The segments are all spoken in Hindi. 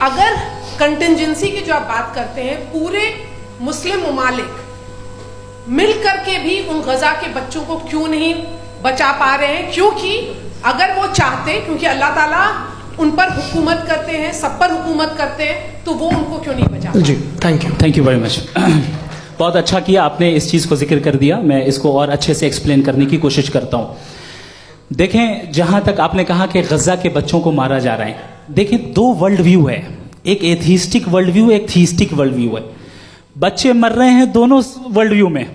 अगर कंटिजेंसी की जो आप बात करते हैं, पूरे मुस्लिम ममालिक मिलकर के भी उन गजा के बच्चों को क्यों नहीं बचा पा रहे हैं? क्योंकि अगर वो चाहते, क्योंकि अल्लाह ताला उन पर हुकूमत करते हैं, सब पर हुकूमत करते हैं, तो वो उनको क्यों नहीं बचा? जी, थैंक यू वेरी मच। बहुत अच्छा किया आपने इस चीज को जिक्र कर दिया। मैं इसको और अच्छे से एक्सप्लेन करने की कोशिश करता हूं। देखें, जहां तक आपने कहा कि गजा के बच्चों को मारा जा रहा है, देखें दो वर्ल्ड व्यू है, एक एथीस्टिक वर्ल्ड व्यू, एक थीस्टिक वर्ल्ड व्यू है। बच्चे मर रहे हैं दोनों वर्ल्ड व्यू में,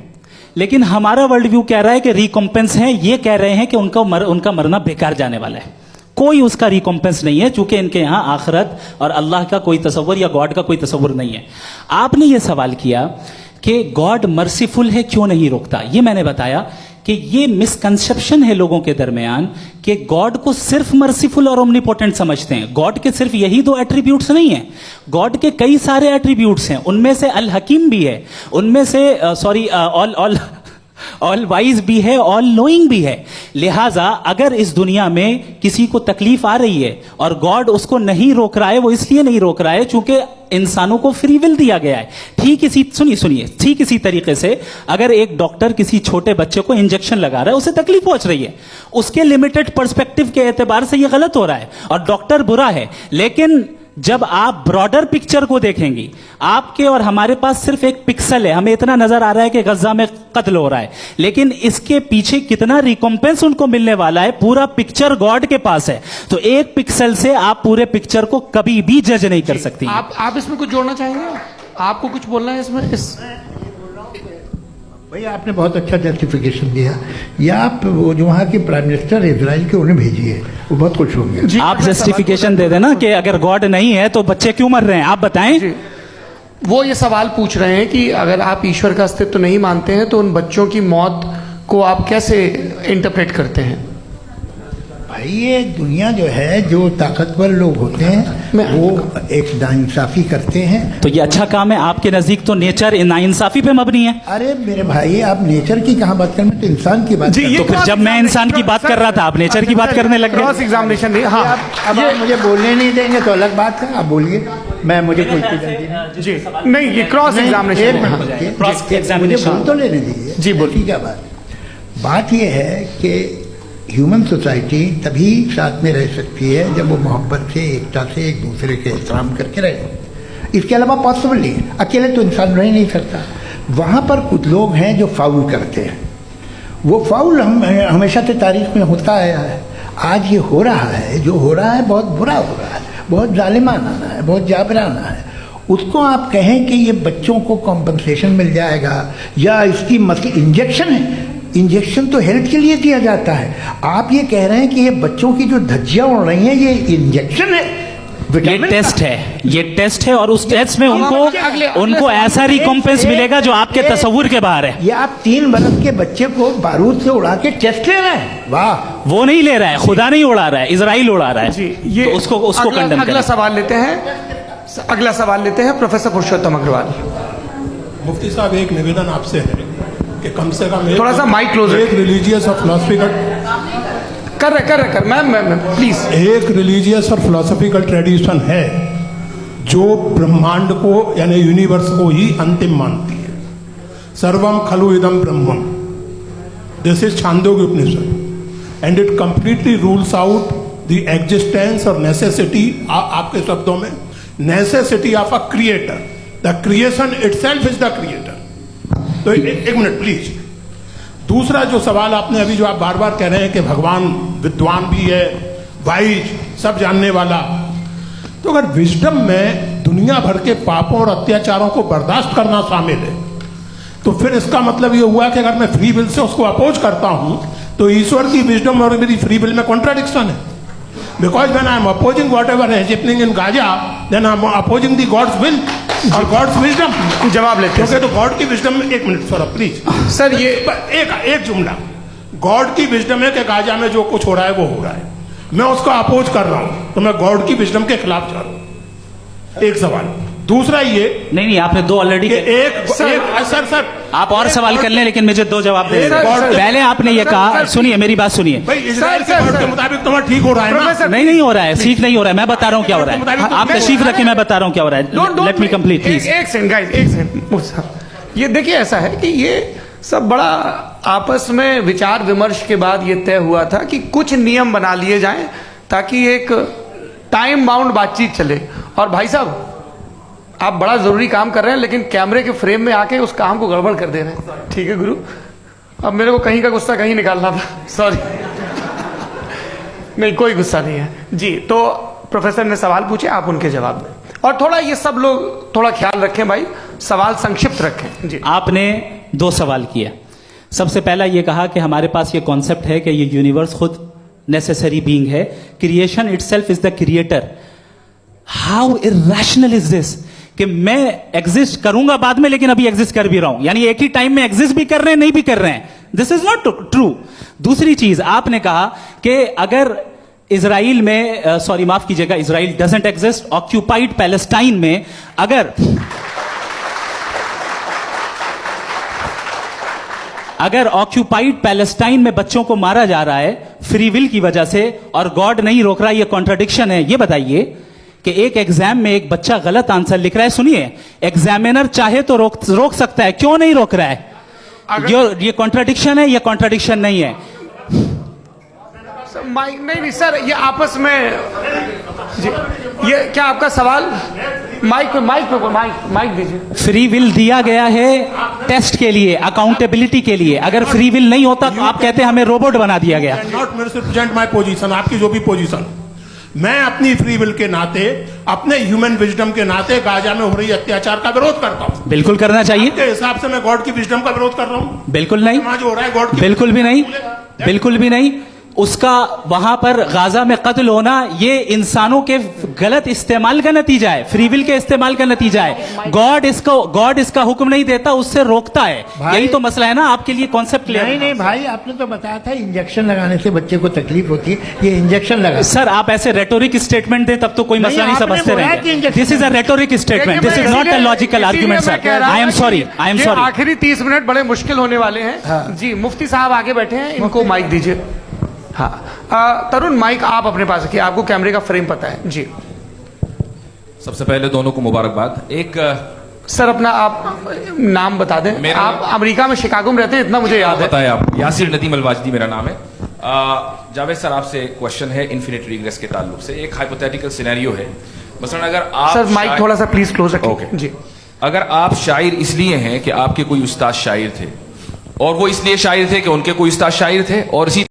लेकिन हमारा वर्ल्ड व्यू कह रहा है कि रिकॉम्पेंस है, ये कह रहे हैं कि उनका मरना बेकार जाने वाला है, कोई उसका रिकॉम्पेंस नहीं है, चूंकि इनके यहां आखिरत और अल्लाह का कोई तसव्वुर या गॉड का कोई तसव्वुर नहीं है। आपने ये सवाल किया कि गॉड मर्सीफुल है, क्यों नहीं रोकता? ये मैंने बताया कि ये मिसकंसेप्शन है लोगों के दरमियान कि गॉड को सिर्फ मर्सीफुल और ओमनीपोटेंट समझते हैं। गॉड के सिर्फ यही दो एट्रीब्यूट्स नहीं हैं, गॉड के कई सारे एट्रीब्यूट्स हैं। उनमें से अल हकीम भी है, उनमें से ऑल वाइज भी है, ऑल नोइंग भी है। लिहाजा अगर इस दुनिया में किसी को तकलीफ आ रही है और गॉड उसको नहीं रोक रहा है, वो इसलिए नहीं रोक रहा है चूंकि इंसानों को फ्री विल दिया गया है। ठीक इसी तरीके से अगर एक डॉक्टर किसी छोटे बच्चे को इंजेक्शन लगा रहा है, उसे तकलीफ पहुंच रही है, उसके लिमिटेड पर्सपेक्टिव के एतबार से यह गलत हो रहा है और डॉक्टर बुरा है। लेकिन जब आप ब्रॉडर पिक्चर को देखेंगी, आपके और हमारे पास सिर्फ एक पिक्सल है, हमें इतना नजर आ रहा है कि गजा में कत्ल हो रहा है, लेकिन इसके पीछे कितना रिकॉम्पेंस उनको मिलने वाला है, पूरा पिक्चर गॉड के पास है। तो एक पिक्सल से आप पूरे पिक्चर को कभी भी जज नहीं कर सकती। आप इसमें कुछ जोड़ना चाहेंगे? आपको कुछ बोलना है इसमें? भैया आपने बहुत अच्छा जस्टिफिकेशन दिया। या आप वो जो वहाँ के प्राइम मिनिस्टर इजराइल के, उन्हें भेजिए, वो बहुत खुश होंगे। आप जस्टिफिकेशन दे देना कि अगर गॉड नहीं है तो बच्चे क्यों मर रहे हैं, आप बताएं। वो ये सवाल पूछ रहे हैं कि अगर आप ईश्वर का अस्तित्व नहीं मानते हैं तो उन बच्चों की मौत को आप कैसे इंटरप्रेट करते हैं? भाई ये दुनिया जो है, जो ताकतवर लोग होते हैं वो एक नाइंसाफी करते हैं। तो ये अच्छा काम है आपके नजदीक, तो नेचर नाइंसाफी पे मबनी है। अरे मेरे भाई, आप नेचर की कहाँ बात कर रहे हैं, तो इंसान की बात कर रहे हैं। तो फिर जब मैं इंसान की बात कर रहा था, आप नेचर की बात करने लग गए। क्रॉस एग्जामिनेशन नहीं। हाँ, अब आप मुझे बोलने नहीं देंगे तो अलग बात है, आप बोलिए, मुझे कोई जी नहीं, ये क्रॉस एग्जामिनेशन, मुझे बोल तो लेने दीजिए। जी बोलिए। क्या बात ये है कि ह्यूमन सोसाइटी तभी साथ में रह सकती है जब वो मोहब्बत से, एकता से, एक दूसरे के एहतराम करके रहे। इसके अलावा पॉसिबल नहीं है, अकेले तो इंसान रह नहीं सकता। वहाँ पर कुछ लोग हैं जो फाउल करते हैं, वो फाउल हमेशा से तारीख में होता आया है। आज ये हो रहा है, जो हो रहा है बहुत बुरा हो रहा है, बहुत जालिमाना है, बहुत जाबराना है। उसको आप कहें कि ये बच्चों को कॉम्पनसेशन मिल जाएगा या इसकी इंजेक्शन है, इंजेक्शन तो हेल्थ के लिए दिया जाता है। आप ये कह रहे हैं कि ये बच्चों की जो धज्जियां उड़ रही हैं ये इंजेक्शन है, ये टेस्ट है, ये टेस्ट है और उस टेस्ट में उनको ऐसा रिकॉम्पेंस मिलेगा जो आपके तसव्वुर के बाहर है। ये आप 3 बरस के बच्चे को बारूद से उड़ा के टेस्ट ले रहे हैं? वाह, वो नहीं ले रहा है, खुदा नहीं उड़ा रहा है, इजराइल उड़ा रहा है जी। ये तो उसको कंडेम अगला सवाल लेते हैं प्रोफेसर पुरुषोत्तम अग्रवाल। मुफ्ती साहब, एक निवेदन आपसे है कि कम से कम थोड़ा सा माइक क्लोज, एक रिलीजियस और फिलोसफिकल मैं प्लीज, एक रिलीजियस और फिलोसफिकल ट्रेडिशन है जो ब्रह्मांड को यानी यूनिवर्स को ही अंतिम मानती है। सर्वम खलु इदम ब्रह्मम, this is Chandogya Upanishad, and it completely rules out the existence और नेसेसिटी, आपके शब्दों में necessity of a creator. The creation itself is the creator. तो एक मिनट प्लीज। दूसरा जो सवाल आपने अभी, जो आप बार बार कह रहे हैं कि भगवान विद्वान भी है, वाइज, सब जानने वाला, तो अगर विजडम में दुनिया भर के पापों और अत्याचारों को बर्दाश्त करना शामिल है, तो फिर इसका मतलब ये हुआ कि अगर मैं फ्री विल से उसको अपोज करता हूं तो ईश्वर की विजडम और मेरी फ्री विल में कॉन्ट्राडिक्शन है। Because when I am opposing whatever is happening in Gaza, then I am opposing the God's will और गॉड्स विजडम। जवाब लेते हैं तो गॉड की विजडम में, एक मिनट सर प्लीज सर, ये एक जुमला, गॉड की विजडम है कि गाजा में जो कुछ हो रहा है वो हो रहा है, मैं उसको अपोज कर रहा हूं, तो मैं गॉड की विजडम के खिलाफ जा रहा हूं। एक सवाल। दूसरा ये नहीं, आपने 2 ऑलरेडी। सर आप और सवाल कर लें, लेकिन मुझे 2 जवाब दे सर, दीजिए। सर, पहले आपने ये कहा, सुनिए मेरी बात सुनिए। भाई इजराइल के सर, बोर्ड के सर, मुताबिक तुम्हारा ठीक हो रहा है ना? प्रोफेसर, नहीं हो रहा है, ठीक नहीं हो रहा है। मैं बता रहा हूँ क्या हो रहा है। आप तशरीफ रखें, मैं बता रहा हूँ क्या हो रहा है। Let me complete please. एक सेकंड गाइस, एक सेकंड। ये देखिए, ऐसा है कि ये सब बड़ा आपस में विचार विमर्श के बाद ये तय हुआ था कि कुछ नियम बना लिए जाएं ताकि एक टाइम बाउंड बातचीत चले। और भाई साहब, आप बड़ा जरूरी काम कर रहे हैं, लेकिन कैमरे के फ्रेम में आके उस काम को गड़बड़ कर दे रहे हैं। ठीक है गुरु, अब मेरे को कहीं का गुस्सा कहीं निकालना था, सॉरी। नहीं, कोई गुस्सा नहीं है जी। तो प्रोफेसर ने सवाल पूछे, आप उनके जवाब दें। और थोड़ा ये सब लोग थोड़ा ख्याल रखें भाई, सवाल संक्षिप्त रखें जी। आपने 2 सवाल किया। सबसे पहला ये कहा कि हमारे पास ये कॉन्सेप्ट है कि ये यूनिवर्स खुद नेसेसरी बीइंग है, creation itself is the creator. How irrational is this कि मैं एग्जिस्ट करूंगा बाद में, लेकिन अभी एग्जिस्ट कर भी रहा हूं, यानी एक ही टाइम में एग्जिस्ट भी कर रहे हैं, नहीं भी कर रहे हैं। This is not true. दूसरी चीज, आपने कहा कि अगर इजराइल में, सॉरी माफ कीजिएगा, Israel doesn't exist, occupied Palestine में अगर ऑक्यूपाइड पैलेस्टाइन में बच्चों को मारा जा रहा है फ्री विल की वजह से और गॉड नहीं रोक रहा, ये कॉन्ट्रडिक्शन है। ये बताइए कि एक एग्जाम में एक बच्चा गलत आंसर लिख रहा है, सुनिए, एग्जामिनर चाहे तो रोक सकता है, क्यों नहीं रोक रहा है? ये कॉन्ट्रडिक्शन है, ये कॉन्ट्रडिक्शन नहीं है। माइक नहीं सर, ये आपस में जी, ये क्या आपका सवाल? माइक दीजिए। फ्री विल दिया गया है टेस्ट के लिए, अकाउंटेबिलिटी के लिए। अगर फ्री विल नहीं होता तो आप कहते हमें रोबोट बना दिया गया। नॉट मिसरिप्रेजेंट माय पोजीशन, आपकी जो भी पोजीशन, मैं अपनी फ्री विल के नाते, अपने ह्यूमन विजडम के नाते गाजा में हो रही अत्याचार का विरोध करता हूं। बिल्कुल करना चाहिए। के हिसाब से मैं गॉड की विजडम का विरोध कर रहा हूं? बिल्कुल नहीं। समाज हो रहा है गॉड की, बिल्कुल भी नहीं, बिल्कुल भी नहीं। उसका वहां पर गाजा में कत्ल होना ये इंसानों के गलत इस्तेमाल का नतीजा है, फ्री विल के इस्तेमाल का नतीजा है। गॉड इसका हुक्म नहीं देता, उससे रोकता है। यही तो मसला है ना, आपके लिए कॉन्सेप्ट क्लियर? नहीं भाई, आपने तो बताया था इंजेक्शन लगाने से बच्चे को तकलीफ होती है, ये इंजेक्शन लगा। सर आप ऐसे रेटोरिक स्टेटमेंट दे तब तो कोई मसला नहीं समझते रहेंगे। This is a rhetoric statement, this is not a logical argument sir. I am sorry. आखिरी 30 मिनट बड़े मुश्किल होने वाले हैं जी। मुफ्ती साहब आगे बैठे हैं, इनको माइक दीजिए। हाँ तरुण, माइक आप अपने पास रखिए, आपको कैमरे का फ्रेम पता है जी। सबसे पहले दोनों को मुबारकबाद। एक सर अपना आप नाम बता दें। आप अमेरिका में शिकागो में रहते हैं, इतना मुझे याद है। बताया आप, यासिर नदीम अलवाजदी मेरा नाम है। जावेद सर, आपसे क्वेश्चन है इन्फिनिट रिग्रेस के ताल्लुक से। एक हाइपोथेटिकल सिनेरियो है, मसलन अगर आप सर माइक थोड़ा सा प्लीज क्लोज रखिए जी। अगर आप शायर इसलिए हैं कि आपके कोई उस्ताद शायर थे, और वो इसलिए शायर थे कि उनके कोई उस्ताद शायर थे, और इसी